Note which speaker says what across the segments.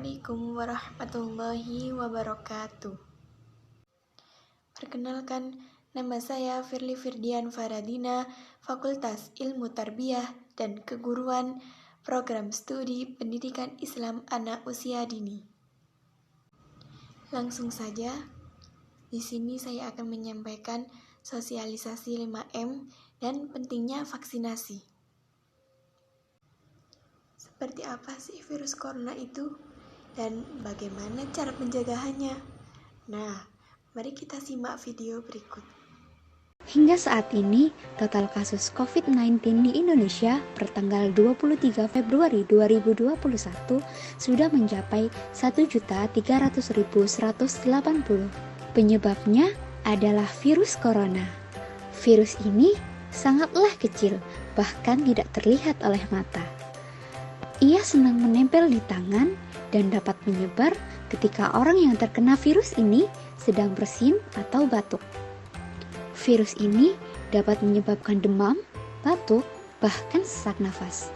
Speaker 1: Assalamualaikum warahmatullahi wabarakatuh. Perkenalkan, nama saya Firly Firdian Faradina, Fakultas Ilmu Tarbiyah dan Keguruan, Program Studi Pendidikan Islam Anak Usia Dini. Langsung saja, di sini saya akan menyampaikan sosialisasi 5M dan pentingnya vaksinasi. Seperti apa sih virus corona itu? Dan bagaimana cara pencegahannya? Nah, mari kita simak video berikut.
Speaker 2: Hingga saat ini, total kasus COVID-19 di Indonesia per tanggal 23 Februari 2021 sudah mencapai 1.300.180. Penyebabnya adalah virus corona. Virus ini sangatlah kecil, bahkan tidak terlihat oleh mata. Ia senang menempel di tangan dan dapat menyebar ketika orang yang terkena virus ini sedang bersin atau batuk. Virus ini dapat menyebabkan demam, batuk, bahkan sesak nafas.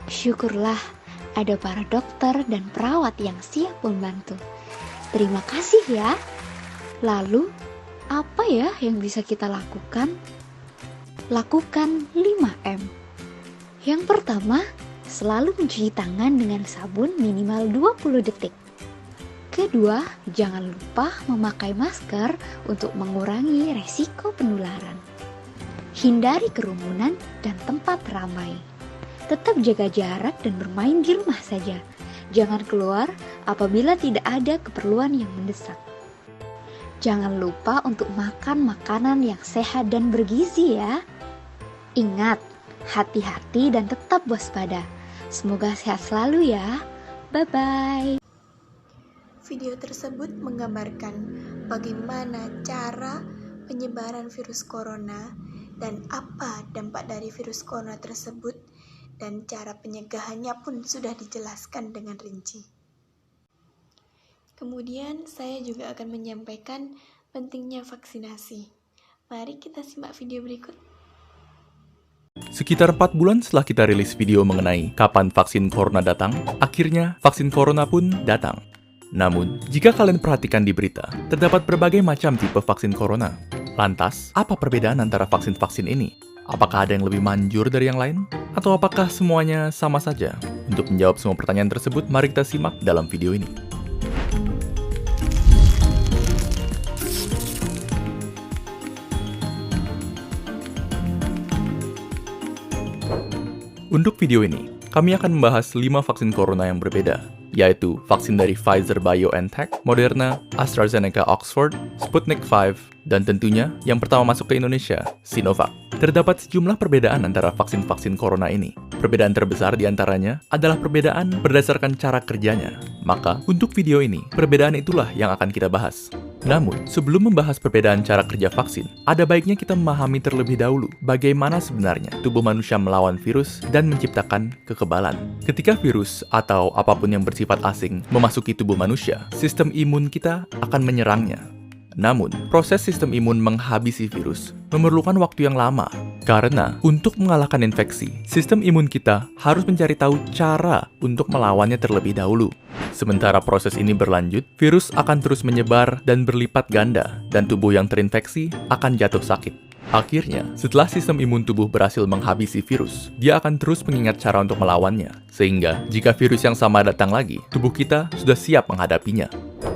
Speaker 2: Syukurlah ada para dokter dan perawat yang siap membantu. Terima kasih ya. Lalu, apa ya yang bisa kita lakukan? Lakukan 5M. Yang pertama, selalu mencuci tangan dengan sabun minimal 20 detik. Kedua, jangan lupa memakai masker untuk mengurangi resiko penularan. Hindari kerumunan dan tempat ramai. Tetap jaga jarak dan bermain di rumah saja. Jangan keluar apabila tidak ada keperluan yang mendesak. Jangan lupa untuk makan makanan yang sehat dan bergizi ya. Ingat, hati-hati dan tetap waspada. Semoga sehat selalu ya. Bye-bye.
Speaker 1: Video tersebut menggambarkan bagaimana cara penyebaran virus corona dan apa dampak dari virus corona tersebut, dan cara pencegahannya pun sudah dijelaskan dengan rinci. Kemudian saya juga akan menyampaikan pentingnya vaksinasi. Mari kita simak video berikut.
Speaker 3: Sekitar 4 bulan setelah kita rilis video mengenai kapan vaksin corona datang, akhirnya vaksin corona pun datang. Namun, jika kalian perhatikan di berita, terdapat berbagai macam tipe vaksin corona. Lantas, apa perbedaan antara vaksin-vaksin ini? Apakah ada yang lebih manjur dari yang lain? Atau apakah semuanya sama saja? Untuk menjawab semua pertanyaan tersebut, mari kita simak dalam video ini. Untuk video ini, kami akan membahas 5 vaksin corona yang berbeda, yaitu vaksin dari Pfizer-BioNTech, Moderna, AstraZeneca Oxford, Sputnik V, dan tentunya yang pertama masuk ke Indonesia, Sinovac. Terdapat sejumlah perbedaan antara vaksin-vaksin corona ini. Perbedaan terbesar di antaranya adalah perbedaan berdasarkan cara kerjanya. Maka, untuk video ini, perbedaan itulah yang akan kita bahas. Namun, sebelum membahas perbedaan cara kerja vaksin, ada baiknya kita memahami terlebih dahulu bagaimana sebenarnya tubuh manusia melawan virus dan menciptakan kekebalan. Ketika virus atau apapun yang bersifat asing memasuki tubuh manusia, sistem imun kita akan menyerangnya. Namun, proses sistem imun menghabisi virus memerlukan waktu yang lama, karena untuk mengalahkan infeksi, sistem imun kita harus mencari tahu cara untuk melawannya terlebih dahulu. Sementara proses ini berlanjut, virus akan terus menyebar dan berlipat ganda, dan tubuh yang terinfeksi akan jatuh sakit. Akhirnya, setelah sistem imun tubuh berhasil menghabisi virus, dia akan terus mengingat cara untuk melawannya. Sehingga, jika virus yang sama datang lagi, tubuh kita sudah siap menghadapinya.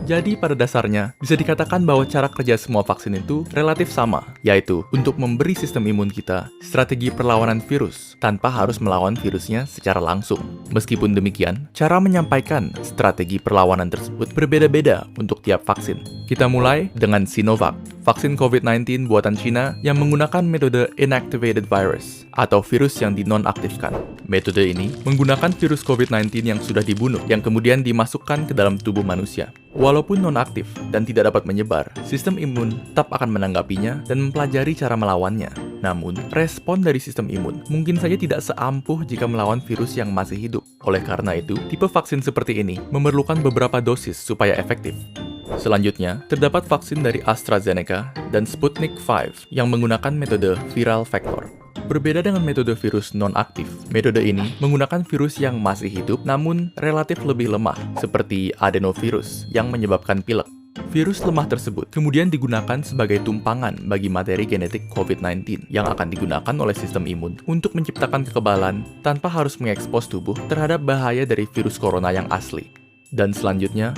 Speaker 3: Jadi pada dasarnya, bisa dikatakan bahwa cara kerja semua vaksin itu relatif sama, yaitu untuk memberi sistem imun kita strategi perlawanan virus tanpa harus melawan virusnya secara langsung. Meskipun demikian, cara menyampaikan strategi perlawanan tersebut berbeda-beda untuk tiap vaksin. Kita mulai dengan Sinovac, vaksin COVID-19 buatan Cina yang menggunakan metode inactivated virus atau virus yang dinonaktifkan. Metode ini menggunakan virus COVID-19 yang sudah dibunuh yang kemudian dimasukkan ke dalam tubuh manusia. Walaupun nonaktif dan tidak dapat menyebar, sistem imun tetap akan menanggapinya dan mempelajari cara melawannya. Namun, respon dari sistem imun mungkin saja tidak seampuh jika melawan virus yang masih hidup. Oleh karena itu, tipe vaksin seperti ini memerlukan beberapa dosis supaya efektif. Selanjutnya, terdapat vaksin dari AstraZeneca dan Sputnik V yang menggunakan metode viral vector. Berbeda dengan metode virus non-aktif, metode ini menggunakan virus yang masih hidup namun relatif lebih lemah, seperti adenovirus yang menyebabkan pilek. Virus lemah tersebut kemudian digunakan sebagai tumpangan bagi materi genetik COVID-19 yang akan digunakan oleh sistem imun untuk menciptakan kekebalan tanpa harus mengekspos tubuh terhadap bahaya dari virus corona yang asli. Dan selanjutnya,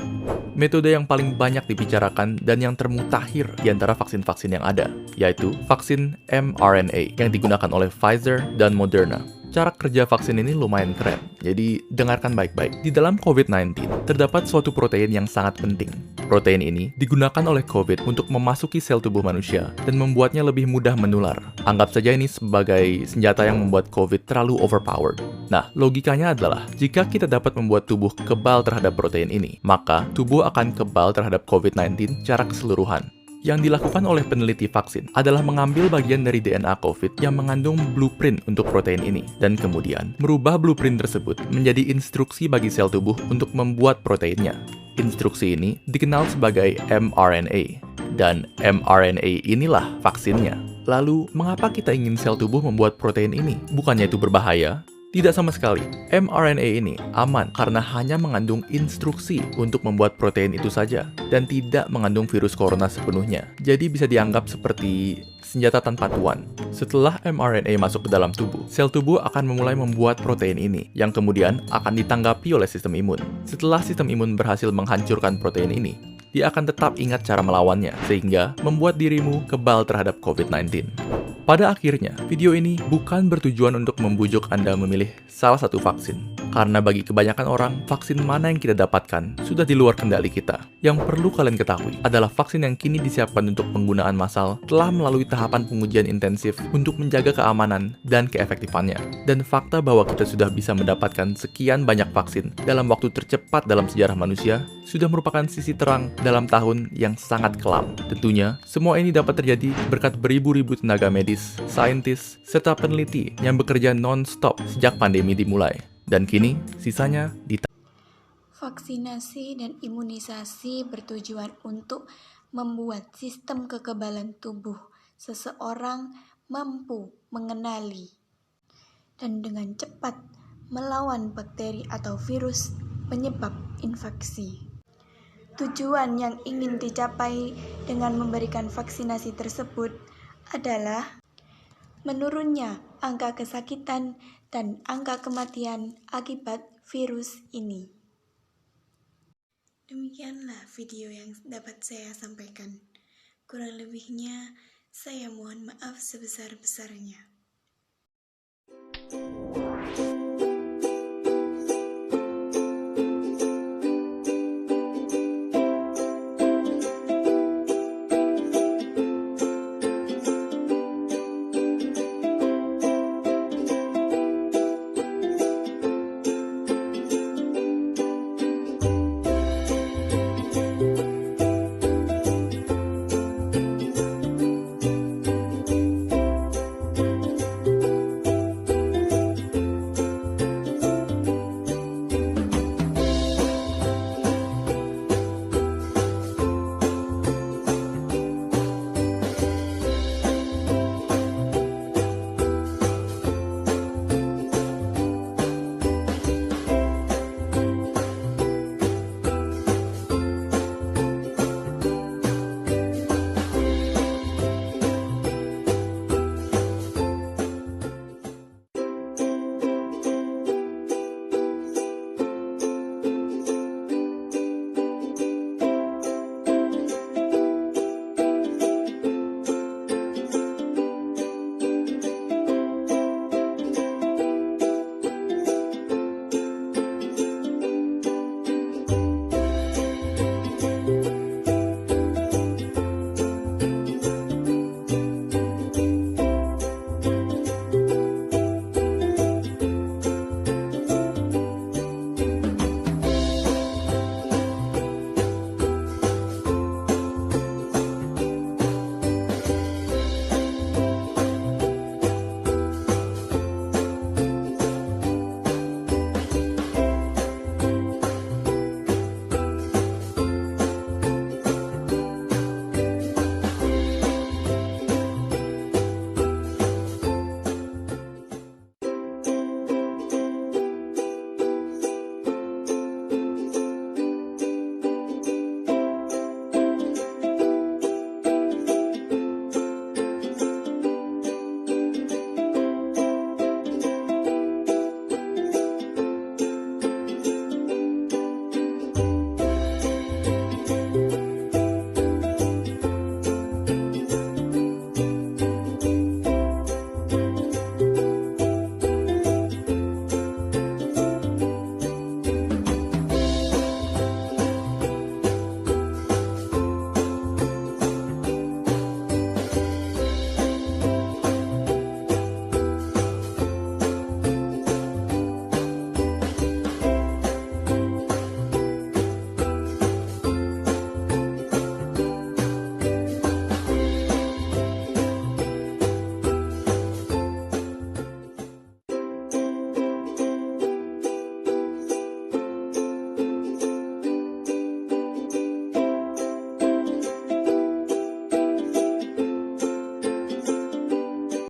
Speaker 3: metode yang paling banyak dibicarakan dan yang termutakhir di antara vaksin-vaksin yang ada, yaitu vaksin mRNA yang digunakan oleh Pfizer dan Moderna. Cara kerja vaksin ini lumayan keren, jadi dengarkan baik-baik. Di dalam COVID-19, terdapat suatu protein yang sangat penting. Protein ini digunakan oleh COVID untuk memasuki sel tubuh manusia dan membuatnya lebih mudah menular. Anggap saja ini sebagai senjata yang membuat COVID terlalu overpowered. Nah, logikanya adalah, jika kita dapat membuat tubuh kebal terhadap protein ini, maka tubuh akan kebal terhadap COVID-19 secara keseluruhan. Yang dilakukan oleh peneliti vaksin adalah mengambil bagian dari DNA COVID yang mengandung blueprint untuk protein ini, dan kemudian merubah blueprint tersebut menjadi instruksi bagi sel tubuh untuk membuat proteinnya. Instruksi ini dikenal sebagai mRNA, dan mRNA inilah vaksinnya. Lalu, mengapa kita ingin sel tubuh membuat protein ini? Bukannya itu berbahaya? Tidak sama sekali. mRNA ini aman karena hanya mengandung instruksi untuk membuat protein itu saja dan tidak mengandung virus corona sepenuhnya. Jadi bisa dianggap seperti senjata tanpa tuan. Setelah mRNA masuk ke dalam tubuh, sel tubuh akan memulai membuat protein ini yang kemudian akan ditanggapi oleh sistem imun. Setelah sistem imun berhasil menghancurkan protein ini, dia akan tetap ingat cara melawannya, sehingga membuat dirimu kebal terhadap COVID-19. Pada akhirnya, video ini bukan bertujuan untuk membujuk Anda memilih salah satu vaksin. Karena bagi kebanyakan orang, vaksin mana yang kita dapatkan sudah di luar kendali kita. Yang perlu kalian ketahui adalah vaksin yang kini disiapkan untuk penggunaan massal telah melalui tahapan pengujian intensif untuk menjaga keamanan dan keefektifannya. Dan fakta bahwa kita sudah bisa mendapatkan sekian banyak vaksin dalam waktu tercepat dalam sejarah manusia sudah merupakan sisi terang dalam tahun yang sangat kelam. Tentunya, semua ini dapat terjadi berkat beribu-ribu tenaga medis, saintis, serta peneliti yang bekerja non-stop sejak pandemi dimulai. Dan kini, sisanya
Speaker 1: Vaksinasi dan imunisasi bertujuan untuk membuat sistem kekebalan tubuh seseorang mampu mengenali dan dengan cepat melawan bakteri atau virus penyebab infeksi. Tujuan yang ingin dicapai dengan memberikan vaksinasi tersebut adalah menurunnya angka kesakitan dan angka kematian akibat virus ini. Demikianlah video yang dapat saya sampaikan. Kurang lebihnya, saya mohon maaf sebesar-besarnya.